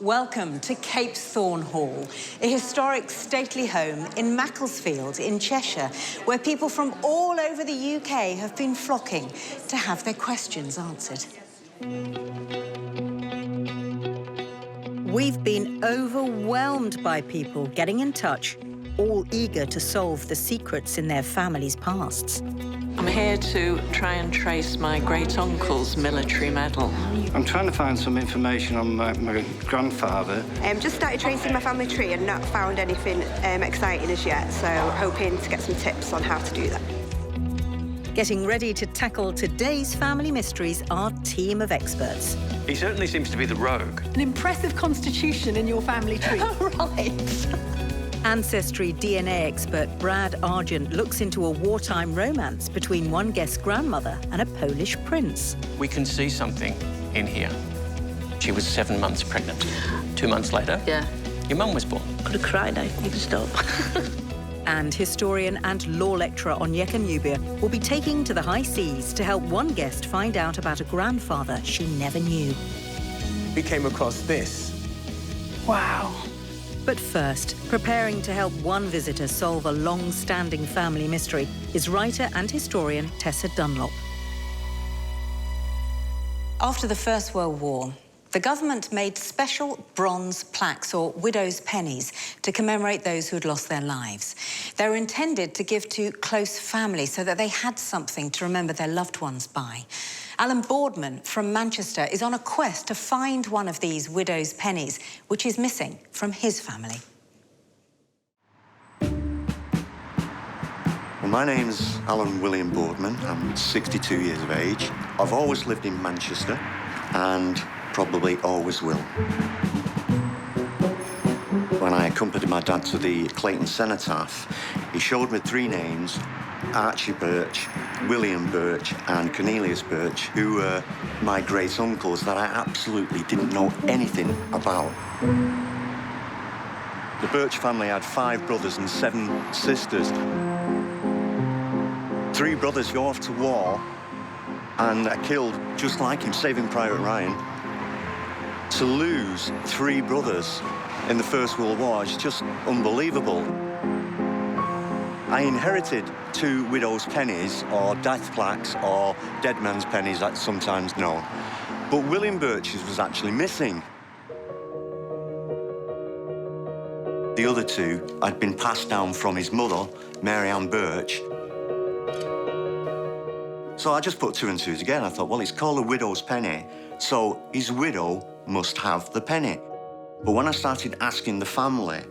Welcome to Cape Thorne Hall, a historic stately home in Macclesfield in Cheshire, where people from all over the UK have been flocking to have their questions answered. We've been overwhelmed by people getting in touch, all eager to solve the secrets in their families' pasts. I'm here to try and trace my great-uncle's military medal. I'm trying to find some information on my grandfather. Just started tracing my family tree and not found anything exciting as yet, so hoping to get some tips on how to do that. Getting ready to tackle today's family mysteries, our team of experts. He certainly seems to be the rogue. An impressive constitution in your family tree. Right. Ancestry DNA expert Brad Argent looks into a wartime romance between one guest's grandmother and a Polish prince. We can see something in here. She was 7 months pregnant. 2 months later, your mum was born. Could have cried, I need to stop. And historian and law lecturer Onyeka Nubia will be taking to the high seas to help one guest find out about a grandfather she never knew. We came across this. Wow. But first, preparing to help one visitor solve a long-standing family mystery is writer and historian Tessa Dunlop. After the First World War, the government made special bronze plaques, or widow's pennies, to commemorate those who had lost their lives. They were intended to give to close family so that they had something to remember their loved ones by. Alan Boardman from Manchester is on a quest to find one of these widow's pennies, which is missing from his family. Well, my name's Alan William Boardman. I'm 62 years of age. I've always lived in Manchester and probably always will. When I accompanied my dad to the Clayton Cenotaph, he showed me 3 names: Archie Birch, William Birch and Cornelius Birch, who were my great-uncles that I absolutely didn't know anything about. The Birch family had 5 brothers and 7 sisters. 3 brothers go off to war and are killed just like him, Saving Private Ryan. To lose 3 brothers in the First World War is just unbelievable. I inherited 2 widow's pennies, or death plaques, or dead man's pennies, that's sometimes known. But William Birch's was actually missing. The other 2 had been passed down from his mother, Mary Ann Birch. So I just put 2 and 2 together. I thought, well, it's called a widow's penny, so his widow must have the penny. But when I started asking the family,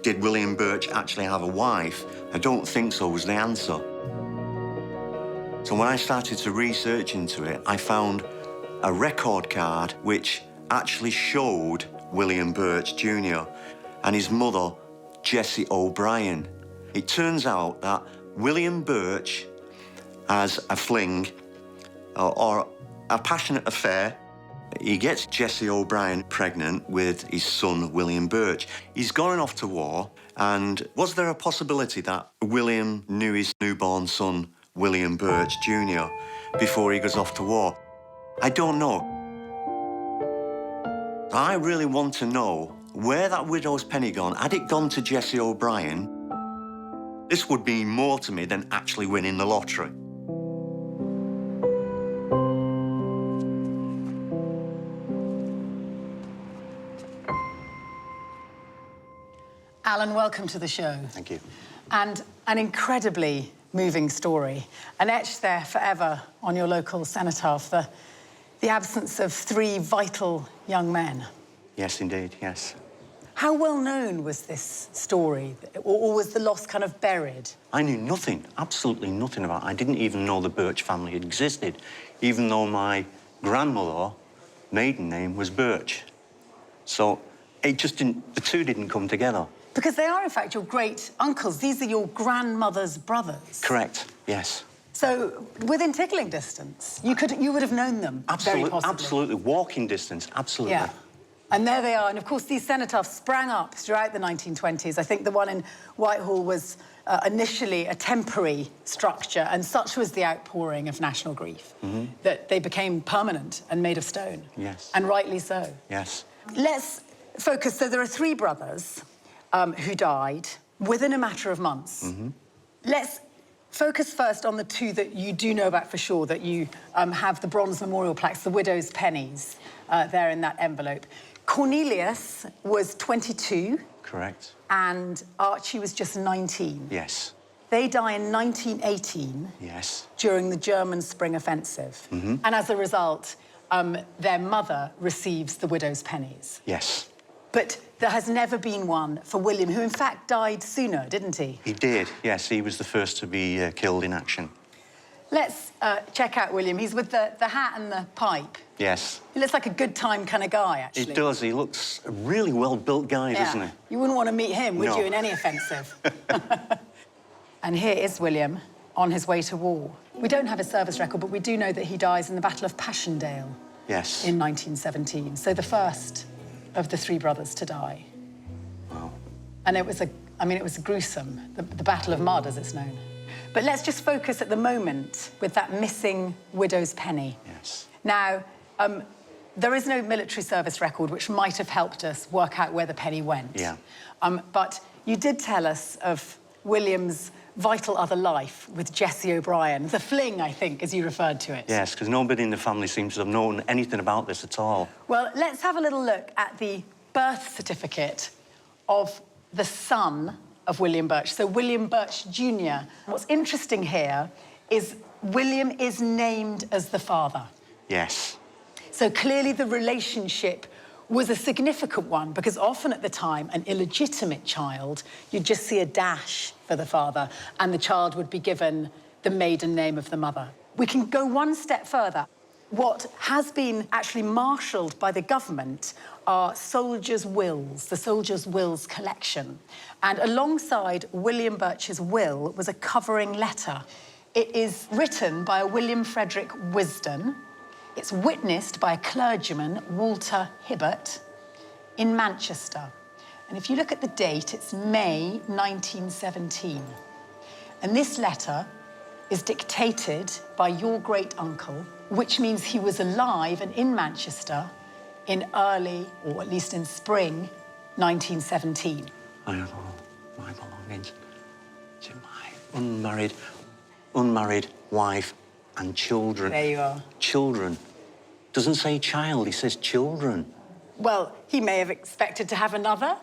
did William Birch actually have a wife? I don't think so was the answer. So when I started to research into it, I found a record card which actually showed William Birch Jr. and his mother, Jessie O'Brien. It turns out that William Birch has a fling or a passionate affair. He gets Jessie O'Brien pregnant with his son, William Birch. He's gone off to war, and was there a possibility that William knew his newborn son, William Birch Jr., before he goes off to war? I don't know. I really want to know where that widow's penny gone. Had it gone to Jessie O'Brien? This would mean more to me than actually winning the lottery. Alan, welcome to the show. Thank you. And an incredibly moving story, and etched there forever on your local cenotaph, the absence of 3 vital young men. Yes, indeed, yes. How well known was this story, or was the loss kind of buried? I knew nothing, absolutely nothing about it. I didn't even know the Birch family had existed, even though my grandmother, maiden name, was Birch. So it just didn't, the 2 didn't come together. Because they are, in fact, your great-uncles. These are your grandmother's brothers. Correct, yes. So, within tickling distance, you would have known them, very possibly. Absolutely, walking distance, absolutely. Yeah. And there they are. And, of course, these cenotaphs sprang up throughout the 1920s. I think the one in Whitehall was initially a temporary structure, and such was the outpouring of national grief that they became permanent and made of stone. Yes. And rightly so. Yes. Let's focus, so there are 3 brothers who died within a matter of months. Mm-hmm. Let's focus first on the 2 that you do know about for sure, that you have the bronze memorial plaques, the widow's pennies, there in that envelope. Cornelius was 22. Correct. And Archie was just 19. Yes. They die in 1918. Yes. During the German Spring Offensive. Mm-hmm. And as a result, their mother receives the widow's pennies. Yes. But there has never been one for William, who in fact died sooner, didn't he? He did, yes. He was the first to be killed in action. Let's check out William. He's with the hat and the pipe. Yes. He looks like a good time kind of guy, actually. He does. He looks a really well-built guy, doesn't he? You wouldn't want to meet him, would No. you, in any offensive? And here is William on his way to war. We don't have a service record, but we do know that he dies in the Battle of Passchendaele. Yes. In 1917. So the first of the 3 brothers to die. Wow. And it was gruesome, the Battle of Mud, as it's known. But let's just focus at the moment with that missing widow's penny. Yes. Now, there is no military service record, which might have helped us work out where the penny went. Yeah. But you did tell us of William's vital other life with Jessie O'Brien, the fling, I think, as you referred to it. Yes, because nobody in the family seems to have known anything about this at all. Well, let's have a little look at the birth certificate of the son of William Birch, so William Birch Jr. What's interesting here is William is named as the father. Yes. So clearly the relationship was a significant one, because often at the time, an illegitimate child, you'd just see a dash for the father, and the child would be given the maiden name of the mother. We can go one step further. What has been actually marshalled by the government are soldiers' wills, the soldiers' wills collection. And alongside William Birch's will was a covering letter. It is written by a William Frederick Wisden. It's witnessed by a clergyman, Walter Hibbert, in Manchester. And if you look at the date, it's May 1917. And this letter is dictated by your great-uncle, which means he was alive and in Manchester in early, or at least in spring, 1917. I have all my belongings to my unmarried wife and children. There you are. Children. Doesn't say child, he says children. Well, he may have expected to have another.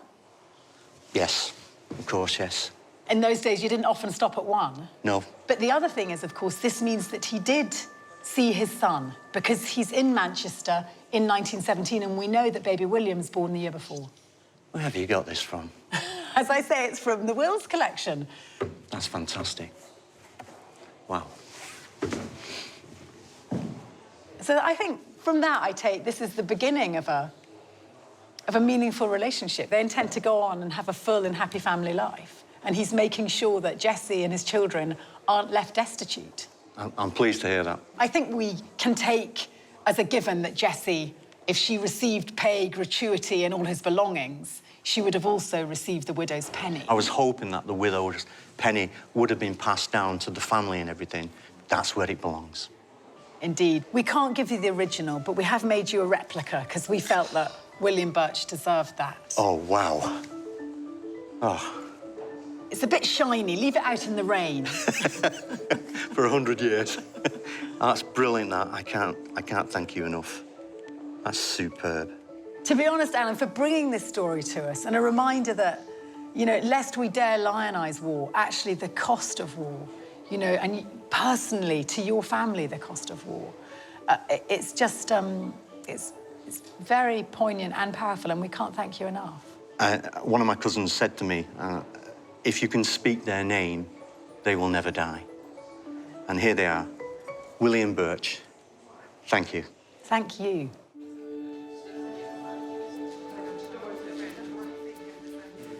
Yes, of course, yes. In those days, you didn't often stop at one. No. But the other thing is, of course, this means that he did see his son, because he's in Manchester in 1917, and we know that baby William's born the year before. Where have you got this from? As I say, it's from the Wills collection. That's fantastic. Wow. So I think from that, I take this is the beginning of a meaningful relationship. They intend to go on and have a full and happy family life. And he's making sure that Jessie and his children aren't left destitute. I'm pleased to hear that. I think we can take as a given that Jessie, if she received pay, gratuity, and all his belongings, she would have also received the widow's penny. I was hoping that the widow's penny would have been passed down to the family and everything. That's where it belongs. Indeed. We can't give you the original, but we have made you a replica, because we felt that William Birch deserved that. Oh, wow. Oh. It's a bit shiny. Leave it out in the rain. For 100 years. That's brilliant, that. I can't thank you enough. That's superb. To be honest, Alan, for bringing this story to us, and a reminder that, you know, lest we dare lionise war, actually the cost of war, you know, and personally, to your family, the cost of war. It's just, it's very poignant and powerful, and we can't thank you enough. One of my cousins said to me, if you can speak their name, they will never die. And here they are, William Birch. Thank you. Thank you.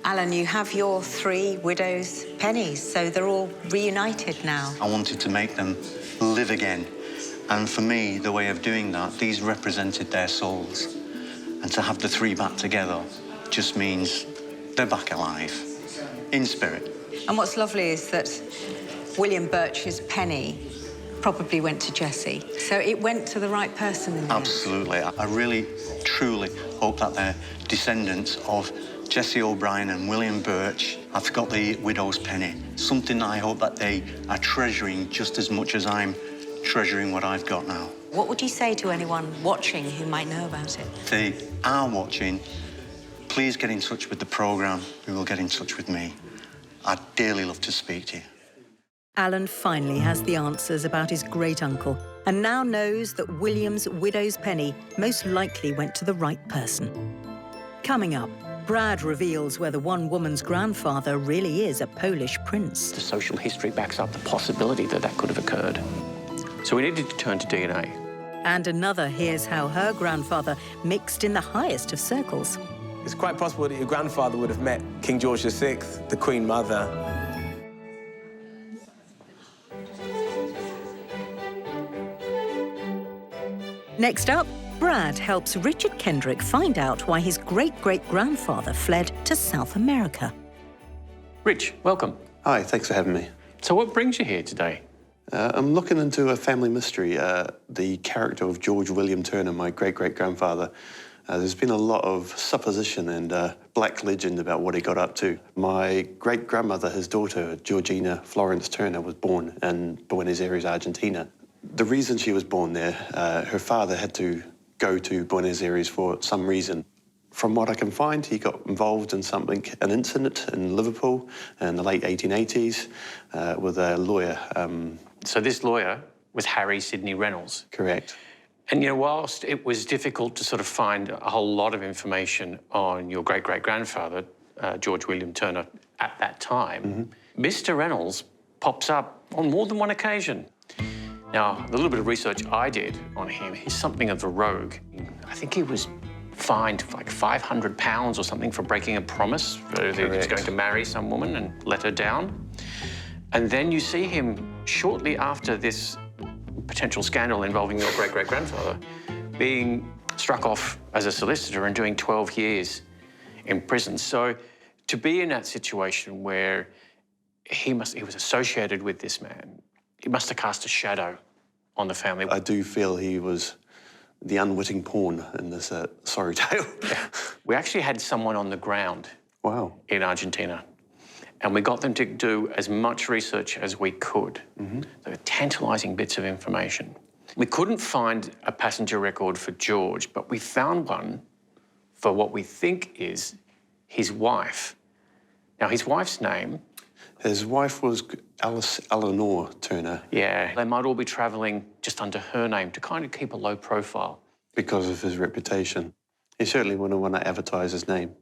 Alan, you have your 3 widows' pennies, so they're all reunited now. I wanted to make them live again. And for me, the way of doing that, these represented their souls. And to have the 3 back together just means they're back alive, in spirit. And what's lovely is that William Birch's penny probably went to Jessie. So it went to the right person in the end. Absolutely. I really, truly hope that they're descendants of Jessie O'Brien and William Birch have got the widow's penny. Something that I hope that they are treasuring just as much as I'm treasuring what I've got now. What would you say to anyone watching who might know about it? If they are watching, please get in touch with the programme, who will get in touch with me. I'd dearly love to speak to you. Alan finally has the answers about his great-uncle and now knows that William's widow's penny most likely went to the right person. Coming up, Brad reveals whether one woman's grandfather really is a Polish prince. The social history backs up the possibility that that could have occurred. So we needed to turn to DNA. And another hears how her grandfather mixed in the highest of circles. It's quite possible that your grandfather would have met King George VI, the Queen Mother. Next up, Brad helps Richard Kendrick find out why his great-great-grandfather fled to South America. Rich, welcome. Hi, thanks for having me. So what brings you here today? I'm looking into a family mystery, the character of George William Turner, my great-great-grandfather. There's been a lot of supposition and black legend about what he got up to. My great-grandmother, his daughter, Georgina Florence Turner, was born in Buenos Aires, Argentina. The reason she was born there, her father had to go to Buenos Aires for some reason. From what I can find, he got involved in an incident in Liverpool in the late 1880s with a lawyer. So this lawyer was Harry Sidney Reynolds. Correct. And, you know, whilst it was difficult to sort of find a whole lot of information on your great-great-grandfather, George William Turner, at that time, Mr. Reynolds pops up on more than one occasion. Now, the little bit of research I did on him, he's something of a rogue. I think he was fined like £500 or something for breaking a promise. He was going to marry some woman and let her down. And then you see him shortly after this potential scandal involving your great-great-grandfather being struck off as a solicitor and doing 12 years in prison. So to be in that situation where he was associated with this man, it must have cast a shadow on the family. I do feel he was the unwitting pawn in this sorry tale. Yeah. We actually had someone on the ground in Argentina, and we got them to do as much research as we could. They were tantalising bits of information. We couldn't find a passenger record for George, but we found one for what we think is his wife. Now, his wife's name... His wife was Alice Eleanor Turner. Yeah, they might all be travelling just under her name to kind of keep a low profile. Because of his reputation. He certainly wouldn't want to advertise his name.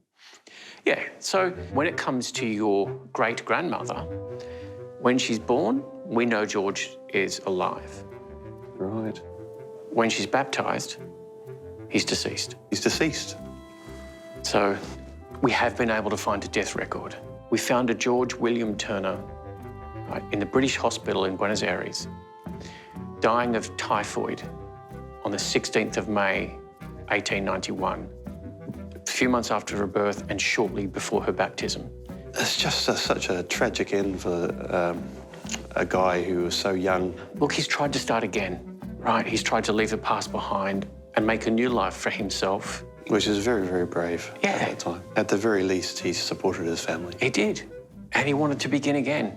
Yeah, so when it comes to your great-grandmother, when she's born, we know George is alive. Right. When she's baptised, he's deceased. He's deceased. So we have been able to find a death record. We found a George William Turner in the British hospital in Buenos Aires, dying of typhoid on the 16th of May, 1891, a few months after her birth and shortly before her baptism. It's just such a tragic end for a guy who was so young. Look, he's tried to start again, right? He's tried to leave the past behind and make a new life for himself. Which is very, very brave at that time. At the very least, he supported his family. He did. And he wanted to begin again.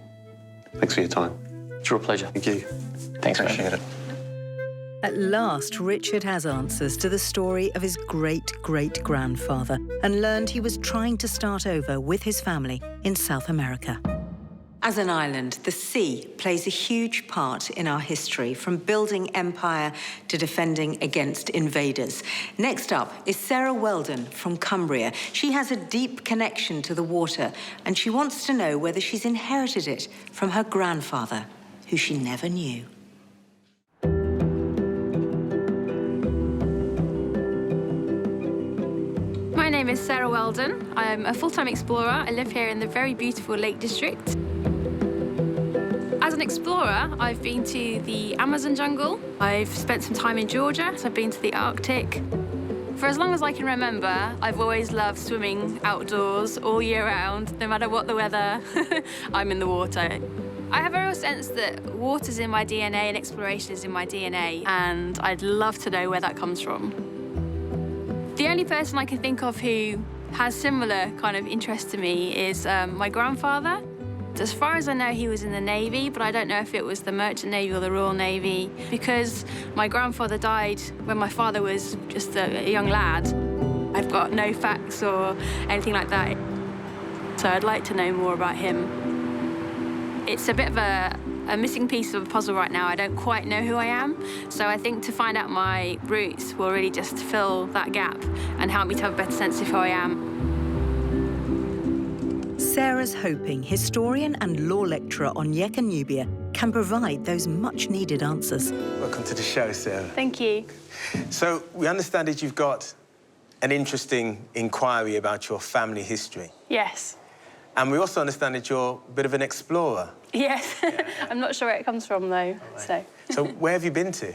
Thanks for your time. It's a real pleasure. Thank you. Thanks, Appreciate it. At last, Richard has answers to the story of his great-great-grandfather and learned he was trying to start over with his family in South America. As an island, the sea plays a huge part in our history, from building empire to defending against invaders. Next up is Sarah Weldon from Cumbria. She has a deep connection to the water, and she wants to know whether she's inherited it from her grandfather, who she never knew. My name is Sarah Weldon. I'm a full-time explorer. I live here in the very beautiful Lake District. As an explorer, I've been to the Amazon jungle. I've spent some time in Georgia, so I've been to the Arctic. For as long as I can remember, I've always loved swimming outdoors all year round. No matter what the weather, I'm in the water. I have a real sense that water's in my DNA and exploration is in my DNA, and I'd love to know where that comes from. The only person I can think of who has similar kind of interest to me is my grandfather. As far as I know, he was in the Navy, but I don't know if it was the Merchant Navy or the Royal Navy, because my grandfather died when my father was just a young lad. I've got no facts or anything like that, so I'd like to know more about him. It's a bit of a missing piece of a puzzle right now. I don't quite know who I am, so I think to find out my roots will really just fill that gap and help me to have a better sense of who I am. Sarah's hoping historian and law lecturer Onyeka Nubia can provide those much-needed answers. Welcome to the show, Sarah. Thank you. So, we understand that you've got an interesting inquiry about your family history. Yes. And we also understand that you're a bit of an explorer. Yes. I'm not sure where it comes from, though, so. So, where have you been to?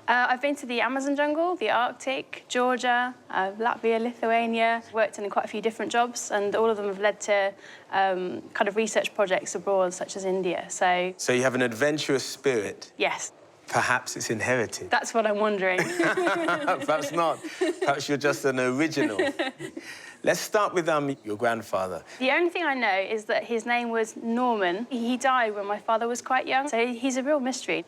I've been to the Amazon jungle, the Arctic, Georgia, Latvia, Lithuania. Worked in quite a few different jobs, and all of them have led to kind of research projects abroad, such as India. So you have an adventurous spirit. Yes. Perhaps it's inherited. That's what I'm wondering. Perhaps not. Perhaps you're just an original. Let's start with your grandfather. The only thing I know is that his name was Norman. He died when my father was quite young, so he's a real mystery.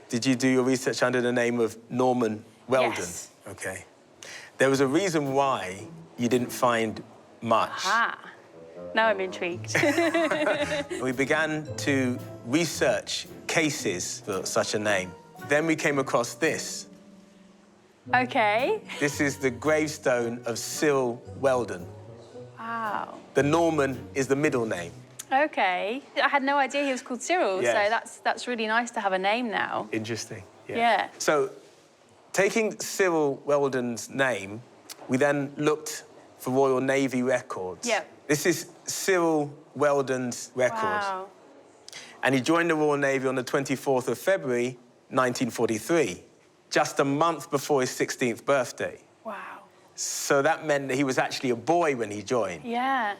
Did you do your research under the name of Norman Weldon? Yes. OK. There was a reason why you didn't find much. Ah, now I'm intrigued. We began to research cases for such a name. Then we came across this. OK. This is the gravestone of Cyril Weldon. Wow. The Norman is the middle name. OK. I had no idea he was called Cyril, Yes. so that's really nice to have a name now. Interesting. Yeah. So, taking Cyril Weldon's name, we then looked for Royal Navy records. Yep. This is Cyril Weldon's record. Wow. And he joined the Royal Navy on the 24th of February, 1943, just a month before his 16th birthday. Wow. So that meant that he was actually a boy when he joined. Yeah.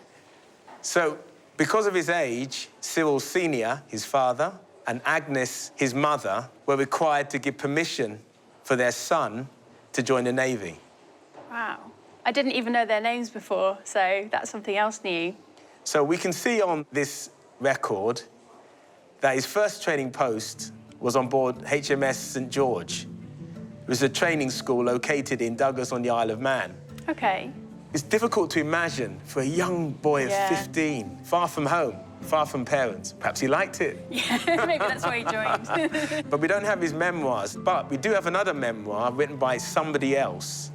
So, because of his age, Cyril Sr., his father, and Agnes, his mother, were required to give permission for their son to join the Navy. Wow. I didn't even know their names before, so that's something else new. So we can see on this record that his first training post was on board HMS St. George. It was a training school located in Douglas on the Isle of Man. OK. It's difficult to imagine for a young boy of 15, far from home, far from parents. Perhaps he liked it. Yeah, maybe that's why he joined. But we don't have his memoirs. But we do have another memoir written by somebody else,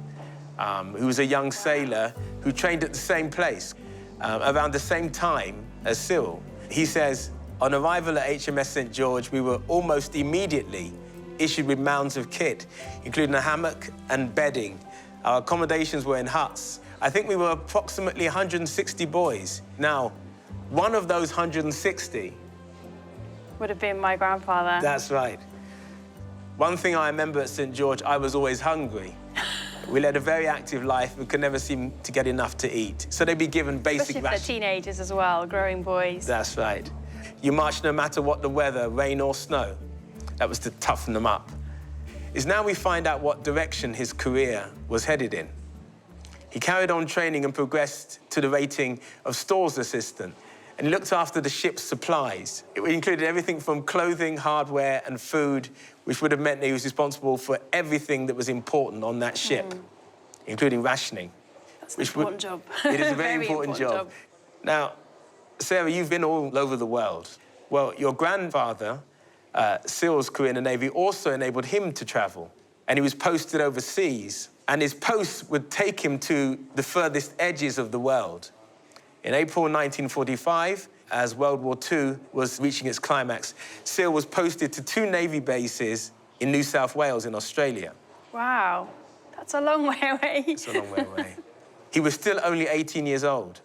who was a young sailor who trained at the same place around the same time as Cyril. He says, on arrival at HMS St. George, we were almost immediately issued with mounds of kit, including a hammock and bedding. Our accommodations were in huts. I think we were approximately 160 boys. Now, one of those 160... Would have been my grandfather. That's right. One thing I remember at St. George, I was always hungry. We led a very active life. We could never seem to get enough to eat. So they'd be given basic Especially if they're teenagers as well, growing boys. That's right. You marched no matter what the weather, rain or snow. That was to toughen them up. It's now we find out what direction his career was headed in. He carried on training and progressed to the rating of stores assistant, and he looked after the ship's supplies. It included everything from clothing, hardware, and food, which would have meant that he was responsible for everything that was important on that ship, including rationing. That's an important job. It is a very important job. Now, Sarah, you've been all over the world. Well, your grandfather, Cyril's career in the Navy also enabled him to travel, and he was posted overseas, and his posts would take him to the furthest edges of the world. In April 1945, as World War II was reaching its climax, Cyril was posted to 2 Navy bases in New South Wales in Australia. Wow, that's a long way away. It's a long way away. He was still only 18 years old.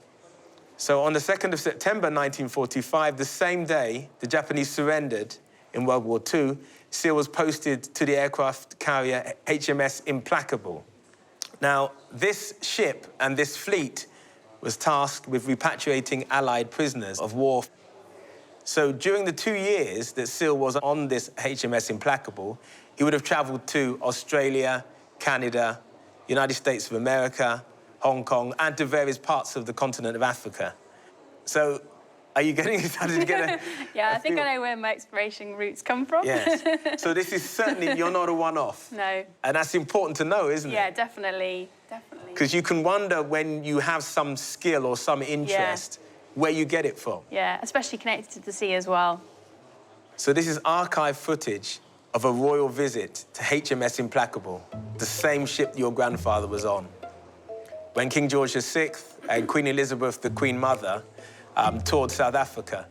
So on the 2nd of September 1945, the same day the Japanese surrendered in World War II, Cyril was posted to the aircraft carrier HMS Implacable. Now, this ship and this fleet was tasked with repatriating Allied prisoners of war. So during the 2 years that Seal was on this HMS Implacable, he would have travelled to Australia, Canada, United States of America, Hong Kong, and to various parts of the continent of Africa. So, are you getting started to get a... Yeah, I think I know where my exploration routes come from. Yes. So this is certainly, you're not a one-off. No. And that's important to know, isn't it? Yeah, definitely, definitely. Because you can wonder when you have some skill or some interest, where you get it from. Yeah, especially connected to the sea as well. So this is archive footage of a royal visit to HMS Implacable, the same ship your grandfather was on. When King George VI and Queen Elizabeth, the Queen Mother, toured South Africa.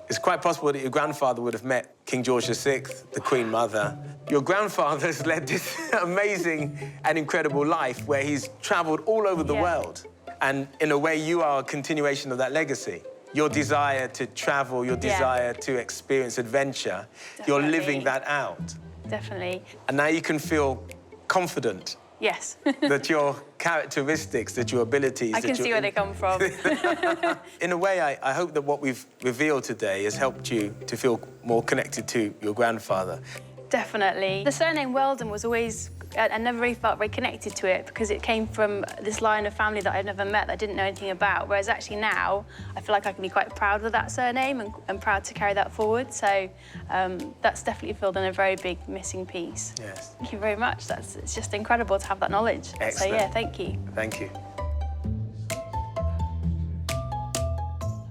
It's quite possible that your grandfather would have met King George VI, the Queen Mother. Your grandfather's led this amazing and incredible life where he's travelled all over the world. And in a way, you are a continuation of that legacy. Your desire to travel, your desire to experience adventure, you're living that out. Definitely. And now you can feel confident. Yes. That your characteristics, that your abilities... I can see where they come from. In a way, I hope that what we've revealed today has helped you to feel more connected to your grandfather. Definitely. The surname Weldon was always... I never really felt very connected to it because it came from this line of family that I'd never met, that I didn't know anything about, whereas actually now I feel like I can be quite proud of that surname and proud to carry that forward. So that's definitely filled in a very big missing piece. Yes. Thank you very much. It's just incredible to have that knowledge. Excellent. So yeah, thank you. Thank you.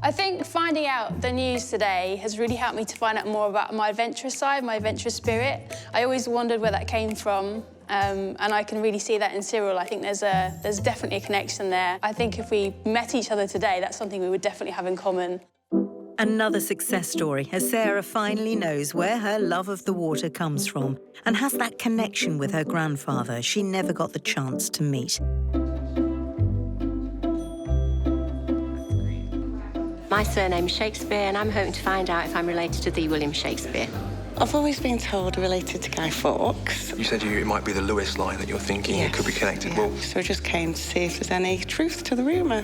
I think finding out the news today has really helped me to find out more about my adventurous side, my adventurous spirit. I always wondered where that came from, and I can really see that in Cyril. I think there's definitely a connection there. I think if we met each other today, that's something we would definitely have in common. Another success story as Sarah finally knows where her love of the water comes from and has that connection with her grandfather she never got the chance to meet. My surname's Shakespeare, and I'm hoping to find out if I'm related to the William Shakespeare. I've always been told related to Guy Fawkes. You said it might be the Lewis line that you're thinking it could be connected. Yeah. Well, so I just came to see if there's any truth to the rumour.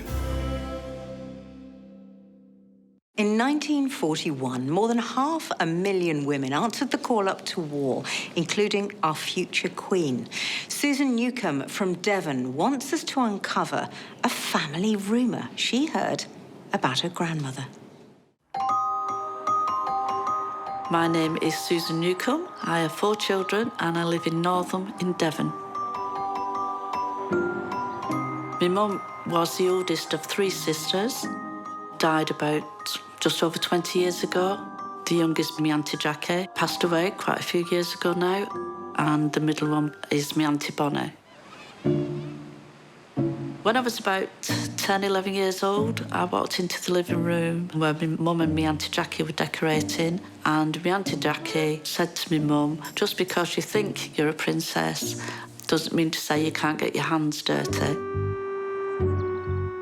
In 1941, more than 500,000 women answered the call up to war, including our future Queen. Susan Newcombe from Devon wants us to uncover a family rumour she heard about her grandmother. My name is Susan Newcombe. I have 4 children and I live in Northam in Devon. My mum was the oldest of 3 sisters, died about just over 20 years ago. The youngest, my Auntie Jackie, passed away quite a few years ago now, and the middle one is my Auntie Bonnie. When I was about 10, 11 years old, I walked into the living room where my mum and my Auntie Jackie were decorating, and my Auntie Jackie said to my mum, just because you think you're a princess doesn't mean to say you can't get your hands dirty.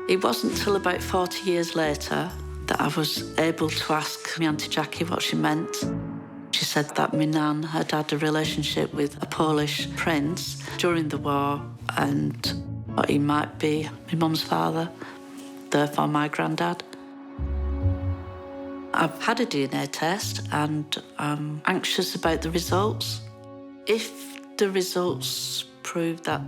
It wasn't until about 40 years later that I was able to ask my Auntie Jackie what she meant. She said that my nan had had a relationship with a Polish prince during the war, and he might be my mum's father, therefore my granddad. I've had a DNA test and I'm anxious about the results. If the results prove that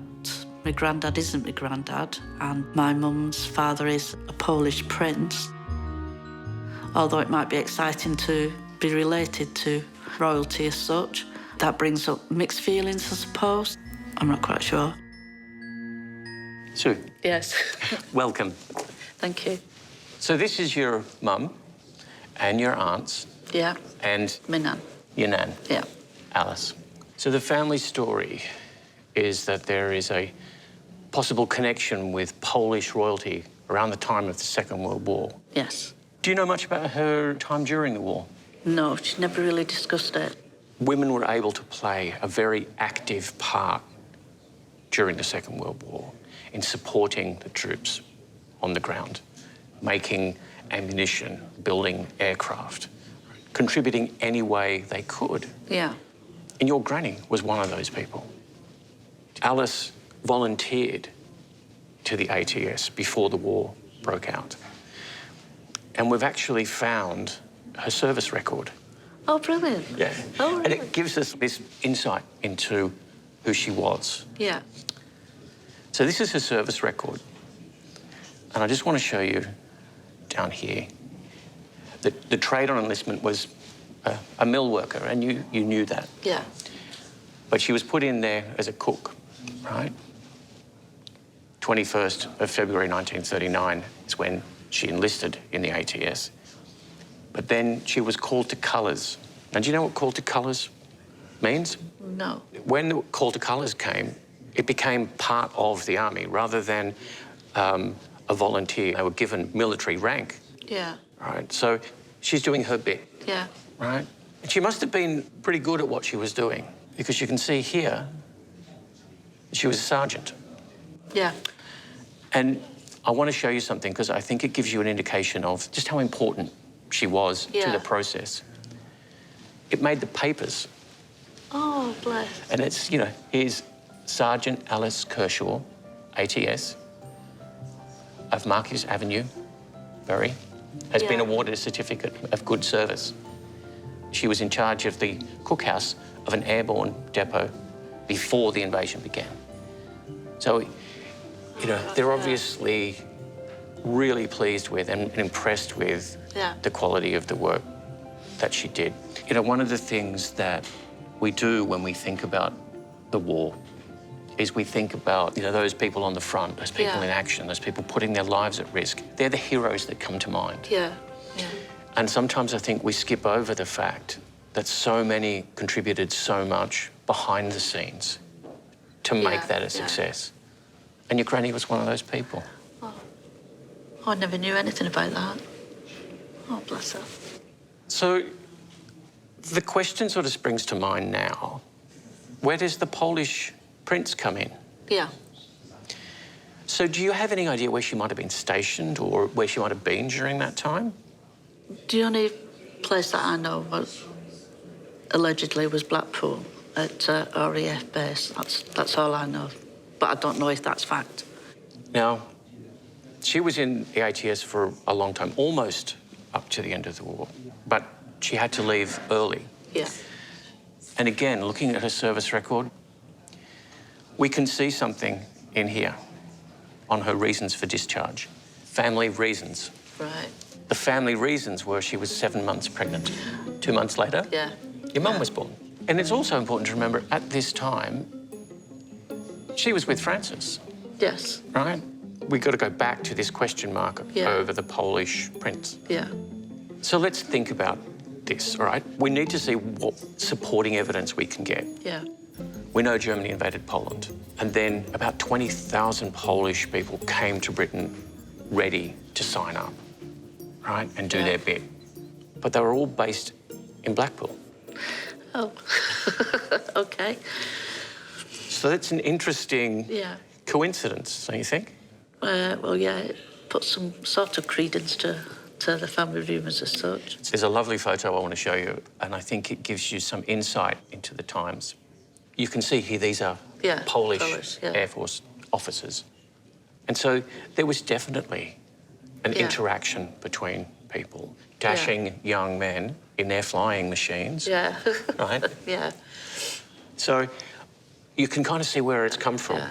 my granddad isn't my granddad and my mum's father is a Polish prince, although it might be exciting to be related to royalty as such, that brings up mixed feelings, I suppose. I'm not quite sure. Sue. Yes. Welcome. Thank you. So this is your mum and your aunts. Yeah. And my nan. Your nan. Yeah. Alice. So the family story is that there is a possible connection with Polish royalty around the time of the Second World War. Yes. Do you know much about her time during the war? No, she never really discussed it. Women were able to play a very active part during the Second World War in supporting the troops on the ground, making ammunition, building aircraft, contributing any way they could. Yeah. And your granny was one of those people. Alice volunteered to the ATS before the war broke out. And we've actually found her service record. Oh, brilliant. Yeah. Oh, really? And it gives us this insight into who she was. Yeah. So this is her service record. And I just want to show you down here that the trade on enlistment was a mill worker, and you knew that. Yeah. But she was put in there as a cook, right? 21st of February 1939 is when she enlisted in the ATS. But then she was called to colours. Now, do you know what called to colours means? No. When the call to colours came, it became part of the army rather than a volunteer. They were given military rank, Yeah. right? So she's doing her bit, Yeah. right? And she must have been pretty good at what she was doing, because you can see here, she was a sergeant. Yeah. And I want to show you something, because I think it gives you an indication of just how important she was to the process. It made the papers. Oh, bless. And it's, you know, here's Sergeant Alice Kershaw, ATS, of Marquis Avenue, Bury, has been awarded a certificate of good service. She was in charge of the cookhouse of an airborne depot before the invasion began. So, you know, they're obviously really pleased with and impressed with the quality of the work that she did. You know, one of the things that we do when we think about the war is we think about, you know, those people on the front, those people in action, those people putting their lives at risk. They're the heroes that come to mind. Yeah. Yeah. And sometimes I think we skip over the fact that so many contributed so much behind the scenes to make that a success. And your granny was one of those people. Oh, I never knew anything about that. Oh, bless her. So the question sort of springs to mind now. Where does the Polish prince come in? Yeah. So do you have any idea where she might have been stationed or where she might have been during that time? The only place that I know was allegedly was Blackpool at RAF base. That's all I know. But I don't know if that's fact. Now, she was in the ATS for a long time, almost up to the end of the war, but she had to leave early. Yeah. And again, looking at her service record, we can see something in here on her reasons for discharge. Family reasons. Right. The family reasons were she was 7 months pregnant. 2 months later, your mum was born. And it's also important to remember, at this time, she was with Francis. Yes. Right? We've got to go back to this question mark over the Polish prince. Yeah. So let's think about this, all right? We need to see what supporting evidence we can get. Yeah. We know Germany invaded Poland, and then about 20,000 Polish people came to Britain ready to sign up, right, and do their bit. But they were all based in Blackpool. Oh, OK. So that's an interesting coincidence, don't you think? Well, yeah, it puts some sort of credence to the family rumours as such. There's a lovely photo I want to show you, and I think it gives you some insight into the times. You can see here, these are Polish Air Force officers. And so there was definitely an interaction between people. Dashing young men in their flying machines. Yeah. Right? Yeah. So you can kind of see where it's come from.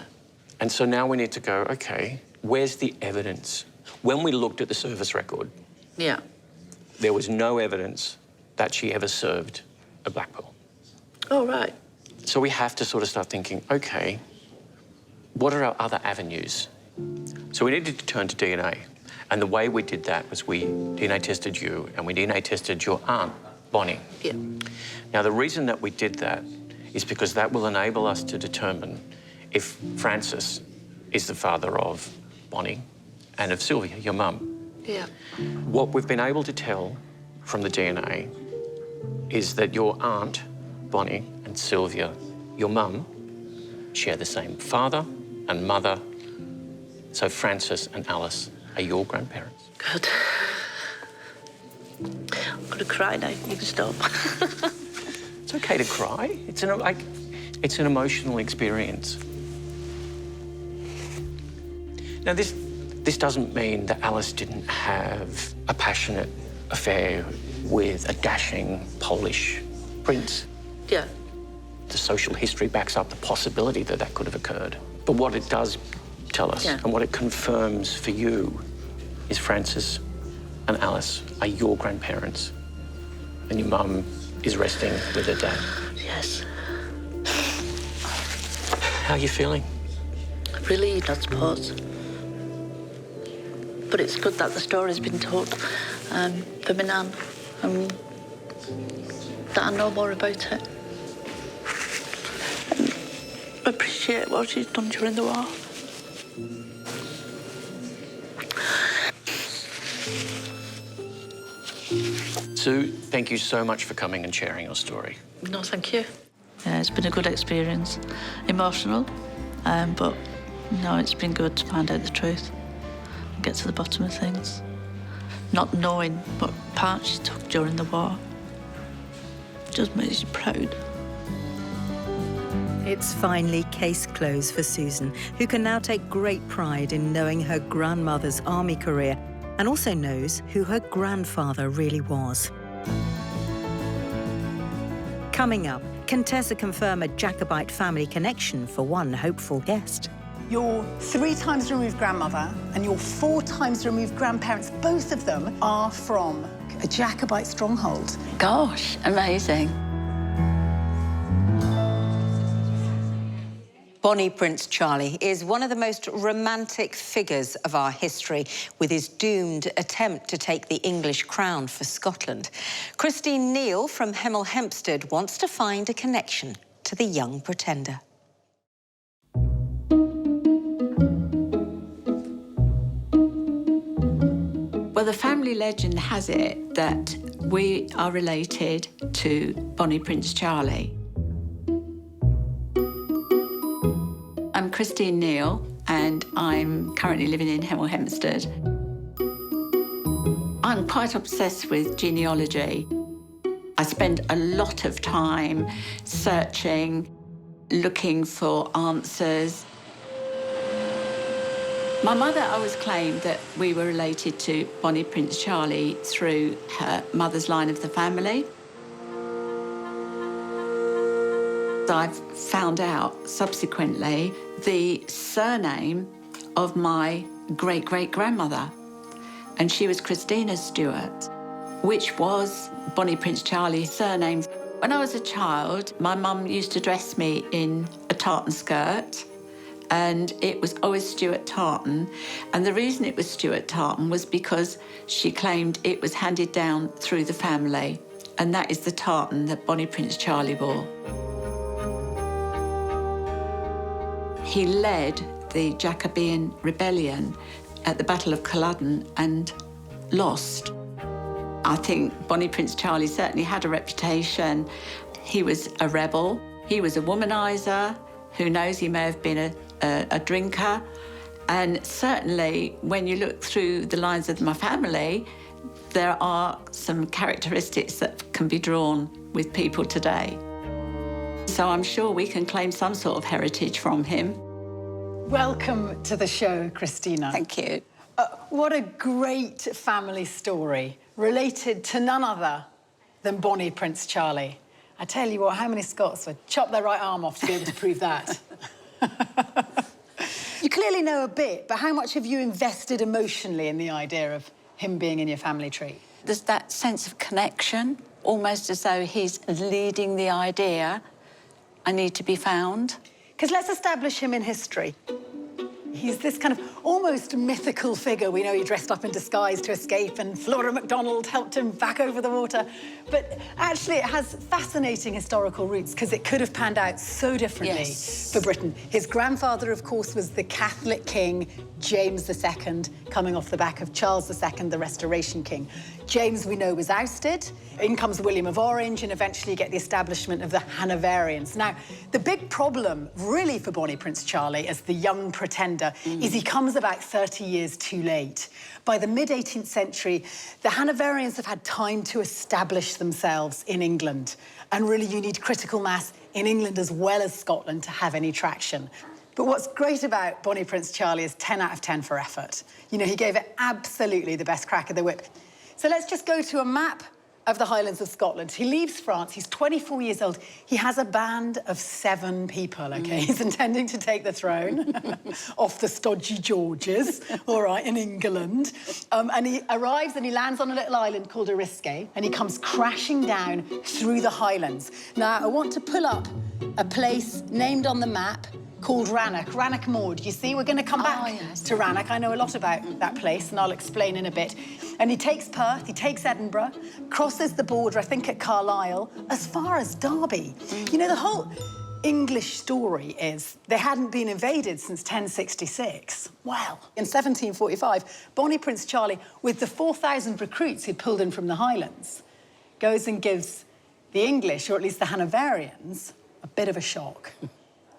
And so now we need to go, OK, where's the evidence? When we looked at the service record, there was no evidence that she ever served at Blackpool. Oh, right. So we have to sort of start thinking, OK, what are our other avenues? So we needed to turn to DNA. And the way we did that was we DNA tested you and we DNA tested your aunt, Bonnie. Yeah. Now, the reason that we did that is because that will enable us to determine if Francis is the father of Bonnie and of Sylvia, your mum. Yeah. What we've been able to tell from the DNA is that your aunt, Bonnie, and Sylvia, your mum, share the same father and mother. So Francis and Alice are your grandparents. Good. I'm going to cry now. You can stop. It's OK to cry. It's an emotional experience. Now, this doesn't mean that Alice didn't have a passionate affair with a dashing Polish prince. Yeah. The social history backs up the possibility that that could have occurred. But what it does tell us, and what it confirms for you, is Frances and Alice are your grandparents, and your mum is resting with her dad. Yes. How are you feeling? Relieved, I suppose. But it's good that the story's been told for my nan, and that I know more about it. And appreciate what she's done during the war. Sue, thank you so much for coming and sharing your story. No, thank you. Yeah, it's been a good experience. Emotional, but no, it's been good to find out the truth and get to the bottom of things. Not knowing what part she took during the war just makes you proud. It's finally case closed for Susan, who can now take great pride in knowing her grandmother's army career and also knows who her grandfather really was. Coming up, can Tessa confirm a Jacobite family connection for one hopeful guest? Your 3 times removed grandmother and your 4 times removed grandparents, both of them are from a Jacobite stronghold. Gosh, amazing. Bonnie Prince Charlie is one of the most romantic figures of our history, with his doomed attempt to take the English crown for Scotland. Christine Neill from Hemel Hempstead wants to find a connection to the young pretender. Well, the family legend has it that we are related to Bonnie Prince Charlie. I'm Christine Neill, and I'm currently living in Hemel Hempstead. I'm quite obsessed with genealogy. I spend a lot of time searching, looking for answers. My mother always claimed that we were related to Bonnie Prince Charlie through her mother's line of the family. I've found out subsequently the surname of my great-great-grandmother, and she was Christina Stewart, which was Bonnie Prince Charlie's surname. When I was a child, my mum used to dress me in a tartan skirt, and it was always Stuart tartan. And the reason it was Stuart tartan was because she claimed it was handed down through the family, and that is the tartan that Bonnie Prince Charlie wore. He led the Jacobean rebellion at the Battle of Culloden and lost. I think Bonnie Prince Charlie certainly had a reputation. He was a rebel. He was a womaniser. Who knows, he may have been a drinker. And certainly, when you look through the lines of my family, there are some characteristics that can be drawn with people today. So I'm sure we can claim some sort of heritage from him. Welcome to the show, Christina. Thank you. What a great family story, related to none other than Bonnie Prince Charlie. I tell you what, how many Scots would chop their right arm off to be able to prove that? You clearly know a bit, but how much have you invested emotionally in the idea of him being in your family tree? There's that sense of connection, almost as though he's leading the idea, I need to be found. Because let's establish him in history. He's this kind of almost mythical figure. We know he dressed up in disguise to escape, and Flora MacDonald helped him back over the water. But actually, it has fascinating historical roots, because it could have panned out so differently for Britain. His grandfather, of course, was the Catholic king, James II, coming off the back of Charles II, the Restoration King. James, we know, was ousted. In comes William of Orange, and eventually you get the establishment of the Hanoverians. Now, the big problem, really, for Bonnie Prince Charlie as the young pretender is he comes about 30 years too late. By the mid-18th century, the Hanoverians have had time to establish themselves in England. And really, you need critical mass in England as well as Scotland to have any traction. But what's great about Bonnie Prince Charlie is 10 out of 10 for effort. You know, he gave it absolutely the best crack of the whip. So let's just go to a map of the Highlands of Scotland. He leaves France, he's 24 years old. He has a band of 7 people, OK? He's intending to take the throne off the stodgy Georges, all right, in England. And he arrives and he lands on a little island called Eriskay, and he comes crashing down through the Highlands. Now, I want to pull up a place named on the map called Rannoch Moor. You see, we're going to come back to Rannoch. I know a lot about that place, and I'll explain in a bit. And he takes Perth, he takes Edinburgh, crosses the border, I think, at Carlisle, as far as Derby. You know, the whole English story is they hadn't been invaded since 1066. Well, in 1745, Bonnie Prince Charlie, with the 4,000 recruits he'd pulled in from the Highlands, goes and gives the English, or at least the Hanoverians, a bit of a shock.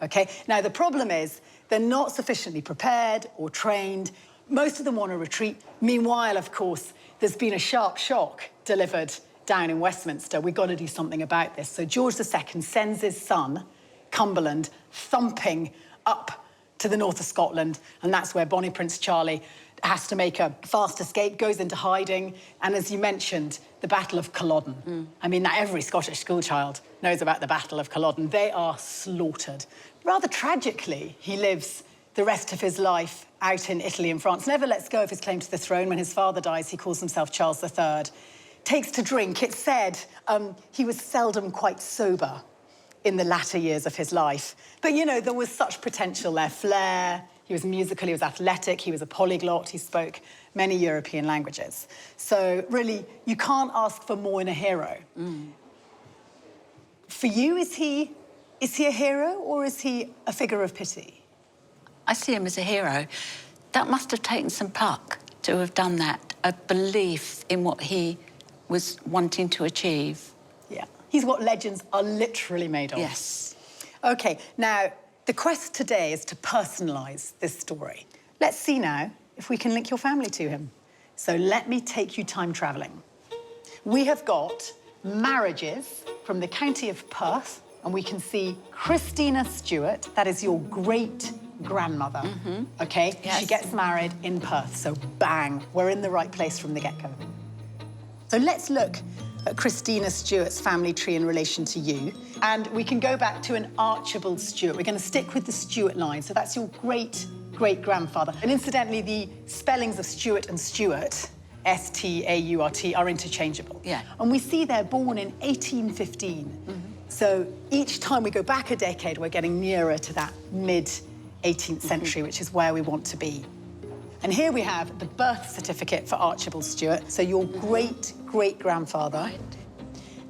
OK? Now, the problem is they're not sufficiently prepared or trained. Most of them want to retreat. Meanwhile, of course, there's been a sharp shock delivered down in Westminster. We've got to do something about this. So George II sends his son, Cumberland, thumping up to the north of Scotland, and that's where Bonnie Prince Charlie has to make a fast escape, goes into hiding, and as you mentioned, the Battle of Culloden. I mean, every Scottish schoolchild knows about the Battle of Culloden. They are slaughtered. Rather tragically, he lives the rest of his life out in Italy and France. Never lets go of his claim to the throne. When his father dies, he calls himself Charles III. Takes to drink. It's said he was seldom quite sober in the latter years of his life. But, you know, there was such potential there. Flair, he was musical, he was athletic, he was a polyglot, he spoke many European languages. So, really, you can't ask for more in a hero. For you, is he a hero or is he a figure of pity? I see him as a hero. That must have taken some pluck to have done that, a belief in what he was wanting to achieve. Yeah. He's what legends are literally made of. Yes. OK, now, the quest today is to personalise this story. Let's see now if we can link your family to him. So let me take you time travelling. We have got marriages from the county of Perth, and we can see Christina Stewart, that is your great-grandmother, OK? Yes. She gets married in Perth, so bang, we're in the right place from the get-go. So let's look at Christina Stewart's family tree in relation to you, and we can go back to an Archibald Stewart. We're going to stick with the Stewart line, so that's your great-great-grandfather. And incidentally, the spellings of Stewart and Stewart, S-T-A-U-R-T, are interchangeable. Yeah. And we see they're born in 1815. So each time we go back a decade, we're getting nearer to that mid-18th century, which is where we want to be. And here we have the birth certificate for Archibald Stewart, so your great-great-grandfather. Right.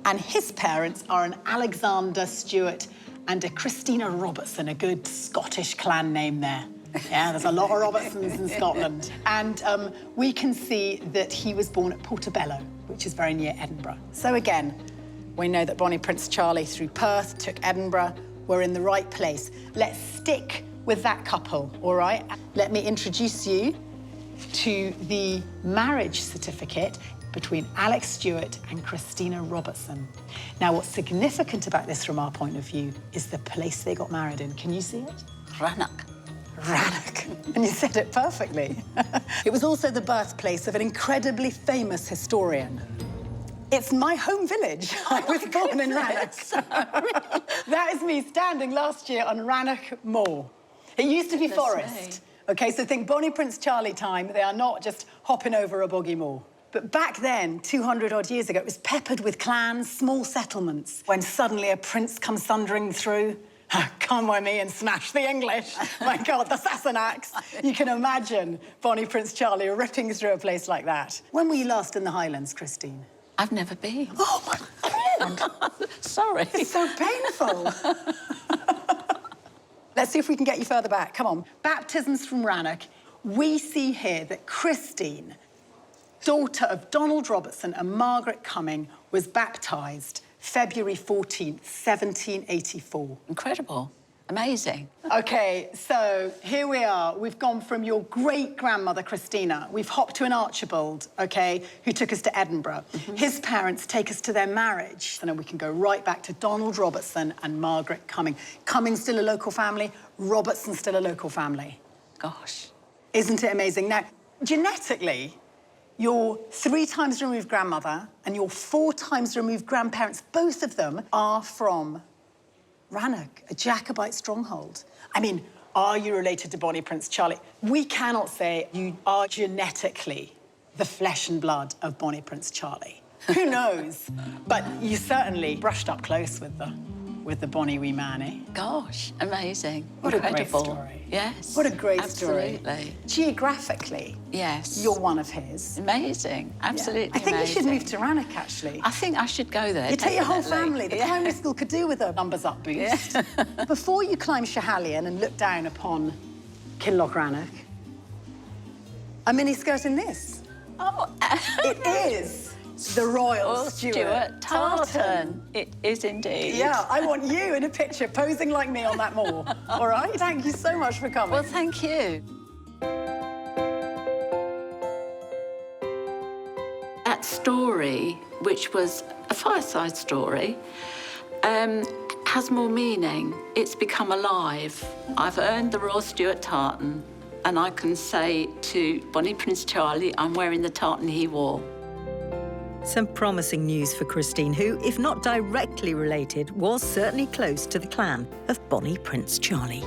And his parents are an Alexander Stewart and a Christina Robertson, a good Scottish clan name there. Yeah, there's a lot of Robertsons in Scotland. And we can see that he was born at Portobello, which is very near Edinburgh. So again, we know that Bonnie Prince Charlie through Perth took Edinburgh. We're in the right place. Let's stick with that couple, all right? Let me introduce you to the marriage certificate between Alex Stewart and Christina Robertson. Now, what's significant about this from our point of view is the place they got married in. Can you see it? Rannoch. Rannoch. And you said it perfectly. It was also the birthplace of an incredibly famous historian. It's my home village. I was born in Rannoch. That is me standing last year on Rannoch Moor. It used to be forest. OK, so think Bonnie Prince Charlie time. They are not just hopping over a boggy moor. But back then, 200-odd years ago, it was peppered with clans, small settlements. When suddenly a prince comes thundering through, come with me and smash the English. My God, the Sassenachs. You can imagine Bonnie Prince Charlie ripping through a place like that. When were you last in the Highlands, Christine? I've never been. Oh, my God. Sorry. It's so painful. Let's see if we can get you further back. Come on. Baptisms from Rannoch. We see here that Christine, daughter of Donald Robertson and Margaret Cumming, was baptised February 14th, 1784. Incredible. Amazing. OK, so here we are. We've gone from your great-grandmother, Christina. We've hopped to an Archibald, OK, who took us to Edinburgh. His parents take us to their marriage. And then we can go right back to Donald Robertson and Margaret Cumming. Cumming still a local family, Robertson still a local family. Gosh. Isn't it amazing? Now, genetically, Your 3 times removed grandmother and your 4 times removed grandparents, both of them are from Rannoch, a Jacobite stronghold. I mean, are you related to Bonnie Prince Charlie? We cannot say you are genetically the flesh and blood of Bonnie Prince Charlie. Who knows? But you certainly brushed up close with the Bonnie wee man, eh? Gosh, amazing. What Incredible. a great story. Yes. What a great absolutely. story. Geographically, yes, you're one of his. Amazing, absolutely. I think amazing. you should move to Rannoch, actually. I think I should go there. You take your whole definitely. family. The primary school could do with a numbers up boost. Before you climb Schiehallion and look down upon Kinloch Rannoch, a miniskirt in this. Oh, it is the Royal Stuart tartan. It is indeed. Yeah, I want you in a picture posing like me on that moor. All right? Thank you so much for coming. Well, thank you. That story, which was a fireside story, has more meaning. It's become alive. I've earned the Royal Stuart tartan, and I can say to Bonnie Prince Charlie, I'm wearing the tartan he wore. Some promising news for Christine, who, if not directly related, was certainly close to the clan of Bonnie Prince Charlie.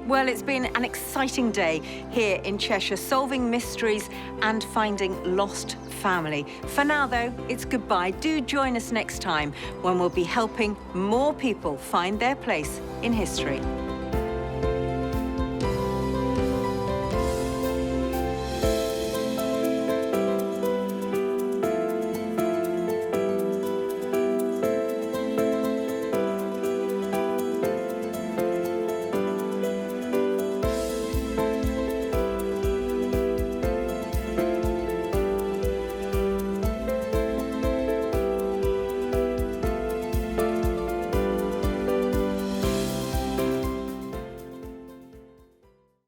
Well, it's been an exciting day here in Cheshire, solving mysteries and finding lost family. For now, though, it's goodbye. Do join us next time when we'll be helping more people find their place in history.